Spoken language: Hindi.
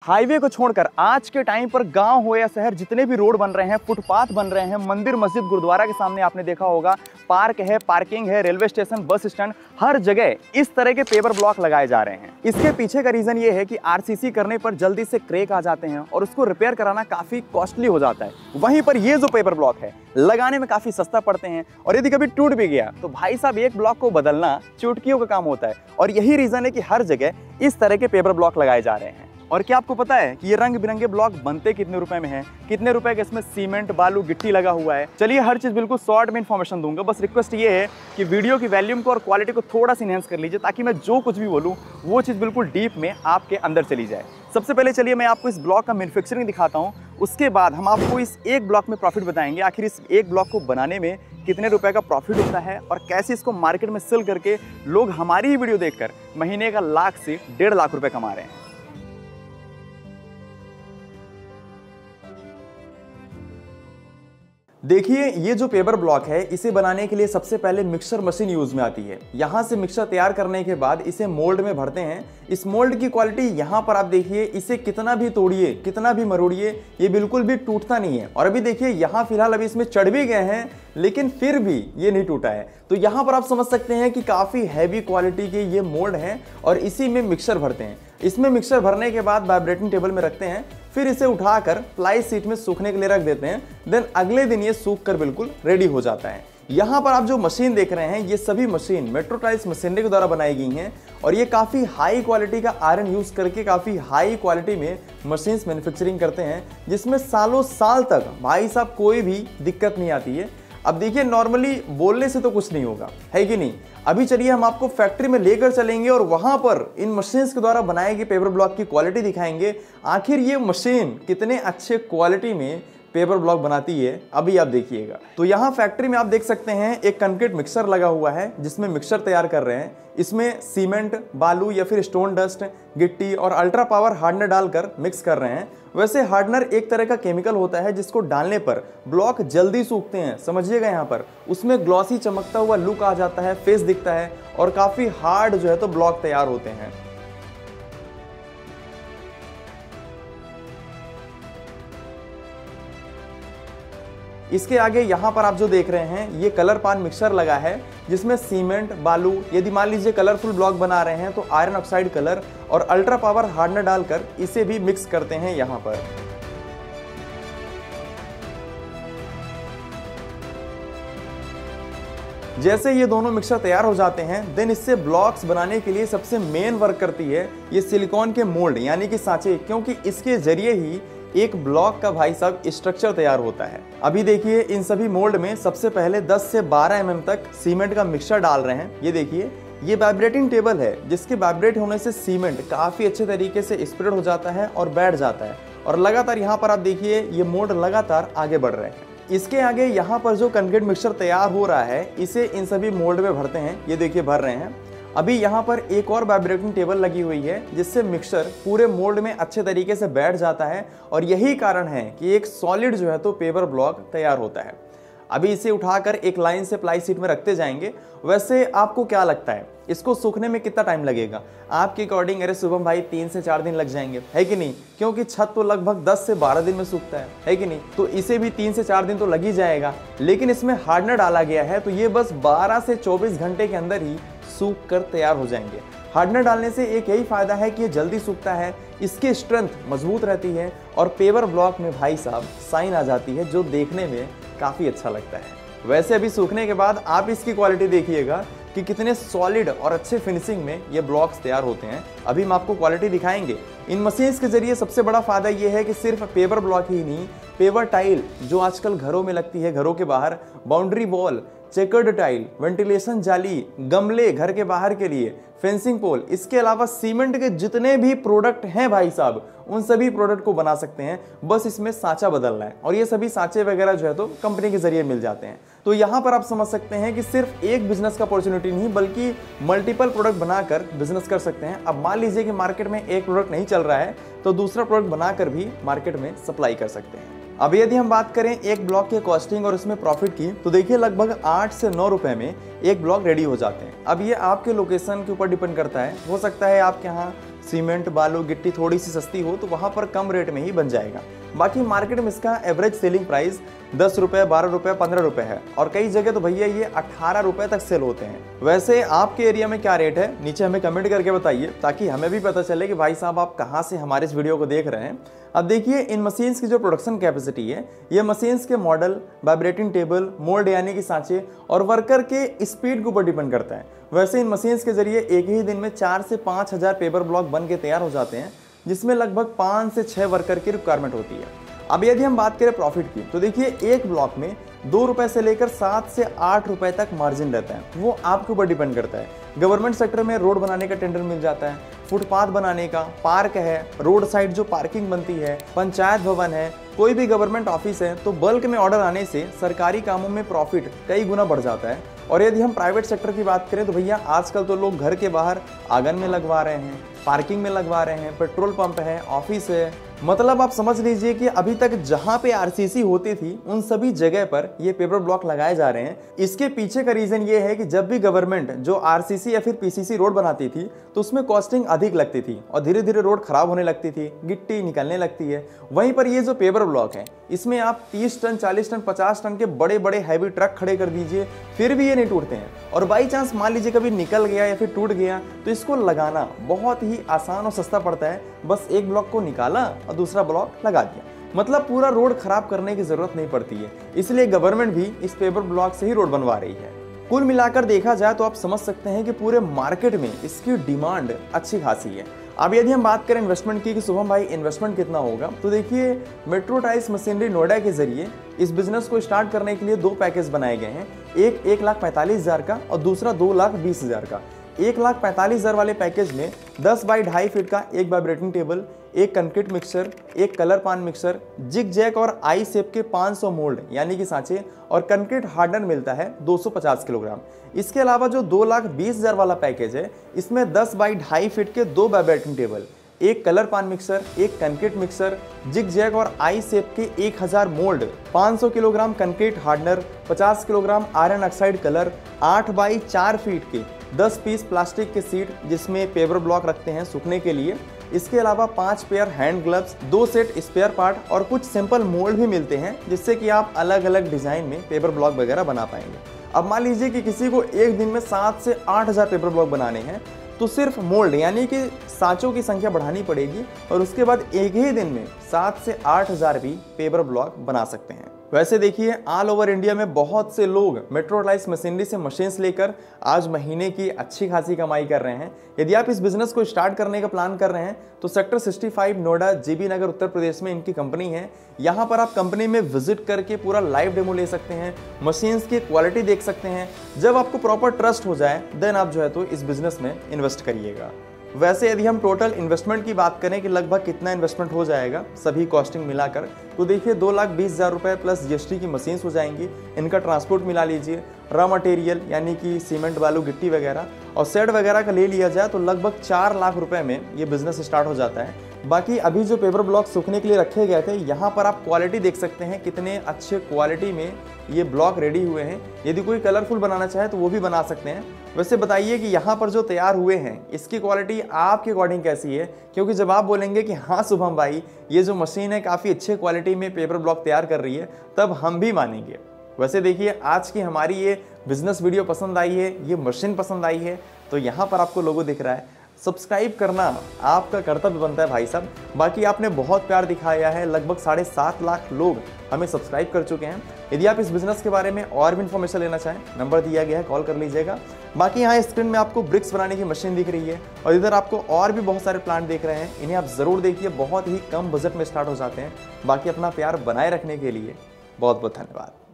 हाईवे को छोड़कर आज के टाइम पर गांव हो या शहर, जितने भी रोड बन रहे हैं, फुटपाथ बन रहे हैं, मंदिर मस्जिद गुरुद्वारा के सामने आपने देखा होगा पार्क है, पार्किंग है, रेलवे स्टेशन, बस स्टैंड, हर जगह इस तरह के पेवर ब्लॉक लगाए जा रहे हैं। इसके पीछे का रीजन ये है कि आरसीसी करने पर जल्दी से क्रैक आ जाते हैं और उसको रिपेयर कराना काफी कॉस्टली हो जाता है। वहीं पर ये जो पेपर ब्लॉक है लगाने में काफी सस्ता पड़ते हैं और यदि कभी टूट भी गया तो भाई साहब एक ब्लॉक को बदलना चुटकियों का काम होता है। और यही रीजन है कि हर जगह इस तरह के पेपर ब्लॉक लगाए जा रहे हैं। और क्या आपको पता है कि ये रंग बिरंगे ब्लॉक बनते कितने रुपए में हैं? कितने रुपए का इसमें सीमेंट, बालू, गिट्टी लगा हुआ है? चलिए हर चीज़ बिल्कुल शॉर्ट में इन्फॉर्मेशन दूंगा। बस रिक्वेस्ट ये है कि वीडियो की वॉल्यूम को और क्वालिटी को थोड़ा सा इनहेंस कर लीजिए ताकि मैं जो कुछ भी बोलूँ वो चीज़ बिल्कुल डीप में आपके अंदर चली जाए। सबसे पहले चलिए मैं आपको इस ब्लॉक का मैन्युफैक्चरिंग दिखाता हूँ, उसके बाद हम आपको इस एक ब्लॉक में प्रॉफिट बताएंगे। आखिर इस एक ब्लॉक को बनाने में कितने रुपए का प्रॉफिट होता है और कैसे इसको मार्केट में सेल करके लोग हमारी ही वीडियो देखकर महीने का लाख से 1.5 लाख रुपए कमा रहे हैं। देखिए ये जो पेपर ब्लॉक है इसे बनाने के लिए सबसे पहले मिक्सर मशीन यूज में आती है। यहाँ से मिक्सर तैयार करने के बाद इसे मोल्ड में भरते हैं। इस मोल्ड की क्वालिटी यहाँ पर आप देखिए, इसे कितना भी तोड़िए, कितना भी मरोड़िए, ये बिल्कुल भी टूटता नहीं है। और अभी देखिए यहाँ फिलहाल अभी इसमें चढ़ भी गए हैं लेकिन फिर भी ये नहीं टूटा है। तो यहाँ पर आप समझ सकते हैं कि काफी हैवी क्वालिटी के ये मोल्ड हैं और इसी में मिक्सर भरते हैं। इसमें मिक्सर भरने के बाद वाइब्रेटिंग टेबल में रखते हैं, फिर इसे उठाकर प्लाई सीट में सूखने के लिए रख देते हैं। देन अगले दिन ये सूख कर बिल्कुल रेडी हो जाता है। यहाँ पर आप जो मशीन देख रहे हैं ये सभी मशीन मेट्रो टाइल्स मशीनरी के द्वारा बनाई गई हैं और ये काफ़ी हाई क्वालिटी का आयरन यूज़ करके काफ़ी हाई क्वालिटी में मशीन्स मैन्युफैक्चरिंग करते हैं, जिसमें सालों साल तक भाई साहब कोई भी दिक्कत नहीं आती है। अब देखिए नॉर्मली बोलने से तो कुछ नहीं होगा, है कि नहीं? अभी चलिए हम आपको फैक्ट्री में लेकर चलेंगे और वहां पर इन मशीन्स के द्वारा बनाए गए पेपर ब्लॉक की क्वालिटी दिखाएंगे। आखिर ये मशीन कितने अच्छे क्वालिटी में पेपर ब्लॉक बनाती है, अभी आप देखिएगा। तो यहाँ फैक्ट्री में आप देख सकते हैं एक कंक्रीट मिक्सर लगा हुआ है जिसमें मिक्सर तैयार कर रहे हैं। इसमें सीमेंट, बालू या फिर स्टोन डस्ट, गिट्टी और अल्ट्रा पावर हार्डनर डालकर मिक्स कर रहे हैं। वैसे हार्डनर एक तरह का केमिकल होता है जिसको डालने पर ब्लॉक जल्दी सूखते हैं। समझिएगा, यहाँ पर उसमें ग्लॉसी चमकता हुआ लुक आ जाता है, फेस दिखता है और काफी हार्ड जो है तो ब्लॉक तैयार होते हैं। इसके आगे यहाँ पर आप जो देख रहे हैं ये कलर पान मिक्सर लगा है जिसमें सीमेंट, बालू, यदि मान लीजिए कलरफुल ब्लॉक बना रहे हैं तो आयरन ऑक्साइड कलर और अल्ट्रा पावर हार्डनर डालकर इसे भी मिक्स करते हैं यहाँ पर। जैसे ये दोनों मिक्सर तैयार हो जाते हैं देन इससे ब्लॉक्स बनाने के लिए सबसे मेन वर्क करती है ये सिलिकॉन के मोल्ड यानी कि सांचे, क्योंकि इसके जरिए ही एक ब्लॉक का भाई साहब स्ट्रक्चर तैयार होता है। अभी देखिए इन सभी मोल्ड में सबसे पहले 10 से 12 mm तक सीमेंट का मिक्सचर डाल रहे हैं। ये देखिए ये वाइब्रेटिंग टेबल है जिसके वाइब्रेट होने से सीमेंट काफी अच्छे तरीके से स्प्रेड हो जाता है और बैठ जाता है और लगातार यहाँ पर आप देखिए ये मोल्ड लगातार आगे बढ़ रहे हैं। इसके आगे यहाँ पर जो कंक्रीट मिक्सचर तैयार हो रहा है इसे इन सभी मोल्ड में भरते हैं। ये देखिए भर रहे हैं। अभी यहाँ पर एक और वाइब्रेटिंग टेबल लगी हुई है जिससे मिक्सचर पूरे मोल्ड में अच्छे तरीके से बैठ जाता है और यही कारण है कि एक सॉलिड जो है तो पेपर ब्लॉक तैयार होता है। अभी इसे उठाकर एक लाइन से प्लाई सीट में रखते जाएंगे। वैसे आपको क्या लगता है इसको सूखने में कितना टाइम लगेगा? आपके अकॉर्डिंग अरे शुभम भाई 3 से 4 दिन लग जाएंगे, है कि नहीं? क्योंकि छत तो लगभग 10 से 12 दिन में सूखता है कि नहीं? तो इसे भी 3 से 4 दिन तो लग ही जाएगा। लेकिन इसमें हार्डनर डाला गया है तो ये बस 12 से 24 घंटे के अंदर ही सूख कर तैयार हो जाएंगे। हार्डनर डालने से एक यही फायदा है कि ये जल्दी सूखता है, इसकी स्ट्रेंथ मजबूत रहती है और पेपर ब्लॉक में भाई साहब साइन आ जाती है जो देखने में काफ़ी अच्छा लगता है। वैसे अभी सूखने के बाद आप इसकी क्वालिटी देखिएगा कि कितने सॉलिड और अच्छे फिनिशिंग में ये ब्लॉक्स तैयार होते हैं। अभी हम आपको क्वालिटी दिखाएंगे। इन मशीन्स के जरिए सबसे बड़ा फायदा ये है कि सिर्फ पेपर ब्लॉक ही नहीं, पेपर टाइल जो आजकल घरों में लगती है, घरों के बाहर boundary wall, checkered tile, ventilation जाली, गमले घर के बाहर के लिए, फेंसिंग पोल, इसके अलावा सीमेंट के जितने भी प्रोडक्ट हैं भाई साहब उन सभी प्रोडक्ट को बना सकते हैं। बस इसमें सांचा बदलना है और ये सभी सांचे वगैरह जो है तो कंपनी के जरिए मिल जाते हैं। तो यहाँ पर आप समझ सकते हैं कि सिर्फ एक बिजनेस का अपॉर्चुनिटी नहीं बल्कि मल्टीपल प्रोडक्ट बनाकर बिजनेस कर सकते हैं। अब मान लीजिए कि मार्केट में एक प्रोडक्ट नहीं चल रहा है तो दूसरा प्रोडक्ट बनाकर भी मार्केट में सप्लाई कर सकते हैं। अब यदि हम बात करें एक ब्लॉक के कॉस्टिंग और इसमें प्रॉफिट की तो देखिए लगभग 8 से 9 रुपए में एक ब्लॉक रेडी हो जाते हैं। अब ये आपके लोकेशन के ऊपर डिपेंड करता है। हो सकता है आपके यहाँ सीमेंट बालू गिट्टी थोड़ी सी सस्ती हो तो वहाँ पर कम रेट में ही बन जाएगा। बाकी मार्केट में इसका एवरेज सेलिंग प्राइस 10 रुपये, 12 रुपये, 15 रुपये है और कई जगह तो भैया ये 18 रुपये तक सेल होते हैं। वैसे आपके एरिया में क्या रेट है नीचे हमें कमेंट करके बताइए, ताकि हमें भी पता चले कि भाई साहब आप कहाँ से हमारे इस वीडियो को देख रहे हैं। अब देखिए इन मशीन्स की जो प्रोडक्शन कैपेसिटी है, ये मशीन्स के मॉडल, वाइब्रेटिंग टेबल, मोल्ड यानी कि सांचे और वर्कर के स्पीड के ऊपर डिपेंड करता है। वैसे इन मशीन्स के जरिए एक ही दिन में 4 से 5 हज़ार पेपर ब्लॉक बन के तैयार हो जाते हैं, जिसमें लगभग 5 से 6 वर्कर की रिक्वायरमेंट होती है। अब यदि हम बात करें प्रॉफिट की, तो देखिए एक ब्लॉक में 2 रुपए से लेकर 7 से 8 रुपए तक मार्जिन रहता है, वो आपके ऊपर डिपेंड करता है। गवर्नमेंट सेक्टर में रोड बनाने का टेंडर मिल जाता है, फुटपाथ बनाने का, पार्क है, रोड साइड जो पार्किंग बनती है, पंचायत भवन है, कोई भी गवर्नमेंट ऑफिस है, तो बल्क में ऑर्डर आने से सरकारी कामों में प्रॉफिट कई गुना बढ़ जाता है। और यदि हम प्राइवेट सेक्टर की बात करें तो भैया आजकल तो लोग घर के बाहर आंगन में लगवा रहे हैं, पार्किंग में लगवा रहे हैं, पेट्रोल पंप है, ऑफिस है, मतलब आप समझ लीजिए कि अभी तक जहां पे आरसीसी होती थी उन सभी जगह पर ये पेपर ब्लॉक लगाए जा रहे हैं। इसके पीछे का रीजन ये है कि जब भी गवर्नमेंट जो आरसीसी या फिर पीसीसी रोड बनाती थी तो उसमें कॉस्टिंग अधिक लगती थी और धीरे धीरे रोड खराब होने लगती थी, गिट्टी निकलने लगती है। वहीं पर ये जो पेपर ब्लॉक है इसमें आप 30 टन, 40 टन, 50 टन के बड़े बड़े हैवी ट्रक खड़े कर दीजिए, फिर भी ये नहीं टूटते हैं। और बाई चांस मान लीजिए कभी निकल गया या फिर टूट गया तो इसको लगाना बहुत ही आसान और सस्ता पड़ता है। बस एक ब्लॉक को निकाला और दूसरा ब्लॉक लगा दिया, मतलब पूरा रोड खराब करने की जरूरत नहीं पड़ती है। इसलिए गवर्नमेंट भी इस पेपर ब्लॉक से ही रोड बनवा रही है। कुल मिलाकर देखा जाए तो आप समझ सकते हैं कि पूरे मार्केट में इसकी डिमांड अच्छी खासी है। अब यदि हम बात करें इन्वेस्टमेंट की कि शुभम भाई इन्वेस्टमेंट कितना होगा, तो देखिए मेट्रो टाइल्स मशीनरी नोएडा के जरिए इस बिजनेस को स्टार्ट करने के लिए 2 पैकेज बनाए गए हैं, एक 1,45,000 का और दूसरा 2,20,000 का। 1,45,000 वाले पैकेज में 10 बाई 2.5 फीट का एक वाइब्रेटिंग टेबल, एक कंक्रीट मिक्सर, एक colour pan mixer, zigzag और आई शेप के 500 मोल्ड यानी कि सांचे और कंक्रीट हार्डनर मिलता है 250 किलोग्राम। इसके अलावा जो 2,20,000 वाला पैकेज है इसमें 10 बाई 2.5 फीट के 2 वाइब्रेटिंग टेबल, एक कलर पान मिक्सर, एक कंक्रीट मिक्सर, जिग जैक और आई शेप के 1000 mould, 500 kilogram concrete hardener, 50 kilogram iron oxide colour, 8 by 4 feet के 10 पीस प्लास्टिक के सीट जिसमें पेपर ब्लॉक रखते हैं सूखने के लिए। इसके अलावा 5 pair hand gloves, 2 set spare part और कुछ सिंपल मोल्ड भी मिलते हैं जिससे कि आप अलग अलग डिजाइन में पेपर ब्लॉक वगैरह बना पाएंगे। अब मान लीजिए कि किसी को एक दिन में 7 से 8 हज़ार पेपर ब्लॉक बनाने हैं तो सिर्फ मोल्ड यानी कि सांचों की संख्या बढ़ानी पड़ेगी और उसके बाद एक ही दिन में 7 से 8 हज़ार भी पेपर ब्लॉक बना सकते हैं। वैसे देखिए ऑल ओवर इंडिया में बहुत से लोग मेट्रो टाइल्स मशीनरी से मशीन्स लेकर आज महीने की अच्छी खासी कमाई कर रहे हैं। यदि आप इस बिजनेस को स्टार्ट करने का प्लान कर रहे हैं तो सेक्टर 65 नोएडा जीबी नगर उत्तर प्रदेश में इनकी कंपनी है। यहाँ पर आप कंपनी में विजिट करके पूरा लाइव डेमो ले सकते हैं, मशीन्स की क्वालिटी देख सकते हैं। जब आपको प्रॉपर ट्रस्ट हो जाए देन आप जो है तो इस बिजनेस में इन्वेस्ट करिएगा। वैसे यदि हम टोटल इन्वेस्टमेंट की बात करें कि लगभग कितना इन्वेस्टमेंट हो जाएगा सभी कॉस्टिंग मिलाकर, तो देखिए 2,20,000 रुपये प्लस जीएसटी की मशीन्स हो जाएंगी। इनका ट्रांसपोर्ट मिला लीजिए, रॉ मटेरियल यानी कि सीमेंट बालू गिट्टी वगैरह और सेट वगैरह का ले लिया जाए तो लगभग 4 लाख रुपए में ये बिजनेस स्टार्ट हो जाता है। बाकी अभी जो पेपर ब्लॉक सूखने के लिए रखे गए थे यहाँ पर आप क्वालिटी देख सकते हैं कितने अच्छे क्वालिटी में ये ब्लॉक रेडी हुए हैं। यदि कोई कलरफुल बनाना चाहे तो वो भी बना सकते हैं। वैसे बताइए कि यहाँ पर जो तैयार हुए हैं इसकी क्वालिटी आपके अकॉर्डिंग कैसी है, क्योंकि जब आप बोलेंगे कि हाँ शुभम भाई ये जो मशीन है काफ़ी अच्छे क्वालिटी में पेपर ब्लॉक तैयार कर रही है, तब हम भी मानेंगे। वैसे देखिए आज की हमारी ये बिजनेस वीडियो पसंद आई है, ये मशीन पसंद आई है, तो यहाँ पर आपको लोगो दिख रहा है, सब्सक्राइब करना आपका कर्तव्य बनता है भाई साहब। बाकी आपने बहुत प्यार दिखाया है, लगभग 7.5 लाख लोग हमें सब्सक्राइब कर चुके हैं। यदि आप इस बिजनेस के बारे में और भी इन्फॉर्मेशन लेना चाहें नंबर दिया गया है, कॉल कर लीजिएगा। बाकी यहाँ स्क्रीन में आपको ब्रिक्स बनाने की मशीन दिख रही है और इधर आपको और भी बहुत सारे प्लांट देख रहे हैं, इन्हें आप ज़रूर देखिए, बहुत ही कम बजट में स्टार्ट हो जाते हैं। बाकी अपना प्यार बनाए रखने के लिए बहुत बहुत धन्यवाद।